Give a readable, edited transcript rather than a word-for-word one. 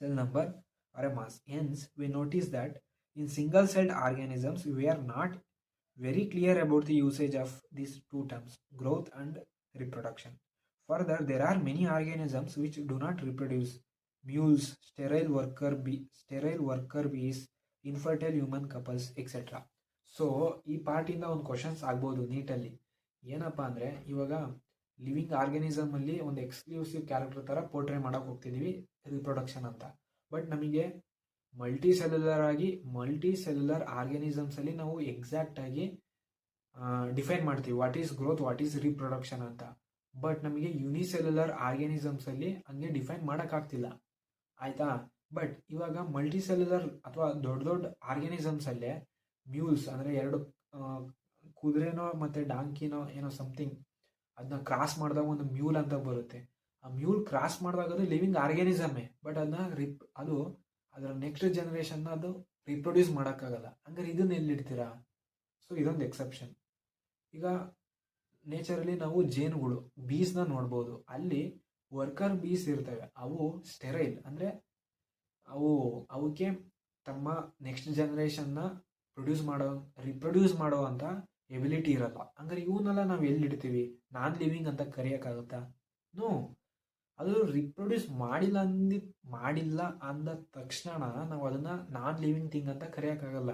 cell number or a mass. Hence, we notice that in single-celled organisms, we are not very clear about the usage of these two terms, growth and reproduction. Further, there are many organisms which do not reproduce. Mules, sterile worker bees, infertile human couples, etc. So ಈ ಪಾರ್ಟಿಂದ ಒಂದು questions ಆಗ್ಬೋದು ನೀಟಲ್ಲಿ. ಏನಪ್ಪ ಅಂದರೆ, ಇವಾಗ living organism ಅಲ್ಲಿ ಒಂದು exclusive character ಥರ portray ಮಾಡೋಕೆ ಹೋಗ್ತಿದ್ದೀವಿ ರಿಪ್ರೊಡಕ್ಷನ್ ಅಂತ. ಬಟ್ ನಮಗೆ ಮಲ್ಟಿ ಸೆಲ್ಯುಲರ್ ಆರ್ಗ್ಯಾನಿಸಮ್ಸ್ ಅಲ್ಲಿ ನಾವು ಎಕ್ಸಾಕ್ಟ್ ಆಗಿ ಡಿಫೈನ್ ಮಾಡ್ತೀವಿ what is growth, what is reproduction ಅಂತ. ಬಟ್ ನಮಗೆ ಯುನಿಸೆಲ್ಯುಲರ್ ಆರ್ಗ್ಯಾನಿಸಮ್ಸ್ ಅಲ್ಲಿ ಹಂಗೆ ಡಿಫೈನ್ ಮಾಡೋಕ್ಕಾಗ್ತಿಲ್ಲ, ಆಯ್ತಾ. ಬಟ್ ಇವಾಗ ಮಲ್ಟಿ ಸೆಲ್ಯುಲರ್ ಅಥವಾ ದೊಡ್ಡ ದೊಡ್ಡ ಆರ್ಗ್ಯಾನಿಸಮ್ಸ್ ಅಲ್ಲೇ ಮ್ಯೂಲ್ಸ್ ಅಂದರೆ ಎರಡು ಕುದುರೆನೋ ಮತ್ತು ಡಾಂಕಿನೋ ಏನೋ ಸಮಥಿಂಗ್ ಅದನ್ನ ಕ್ರಾಸ್ ಮಾಡಿದಾಗ ಒಂದು ಮ್ಯೂಲ್ ಅಂತ ಬರುತ್ತೆ. ಆ ಮ್ಯೂಲ್ ಕ್ರಾಸ್ ಮಾಡಿದಾಗ ಅದು ಲಿವಿಂಗ್ ಆರ್ಗ್ಯಾನಿಸಮೇ, ಬಟ್ ಅದನ್ನ ಅದು ಅದರ ನೆಕ್ಸ್ಟ್ ಜನರೇಷನ್ನ ಅದು ರಿಪ್ರೊಡ್ಯೂಸ್ ಮಾಡೋಕ್ಕಾಗಲ್ಲ. ಹಂಗಾರೆ ಇದನ್ನ ಎಲ್ಲಿಡ್ತೀರಾ? ಸೊ ಇದೊಂದು ಎಕ್ಸೆಪ್ಷನ್. ಈಗ ನೇಚರಲ್ಲಿ ನಾವು ಜೇನುಗಳು ಬೀಸ್ನ ನೋಡ್ಬೋದು. ಅಲ್ಲಿ ವರ್ಕರ್ ಬೀಸ್ ಇರ್ತವೆ, ಅವು ಸ್ಟೆರೈಲ್, ಅಂದರೆ ಅವಕ್ಕೆ ತಮ್ಮ ನೆಕ್ಸ್ಟ್ ಜನರೇಷನ್ನ ರಿಪ್ರೊಡ್ಯೂಸ್ ಮಾಡೋ ಅಂತ ಎಬಿಲಿಟಿ ಇರಲ್ಲ. ಹಂಗಾರೆ ಇವನ್ನೆಲ್ಲ ನಾವು ಎಲ್ಲಿಡ್ತೀವಿ? ನಾನ್ ಲಿವಿಂಗ್ ಅಂತ ಕರೆಯೋಕ್ಕಾಗುತ್ತಾ? ನೋ. ಅದು ರಿಪ್ರೊಡ್ಯೂಸ್ ಮಾಡಿಲ್ಲ ಅಂದ ತಕ್ಷಣ ನಾವು ಅದನ್ನ ನಾನ್ ಲಿವಿಂಗ್ ಥಿಂಗ್ ಅಂತ ಕರೆಯೋಕ್ಕಾಗಲ್ಲ.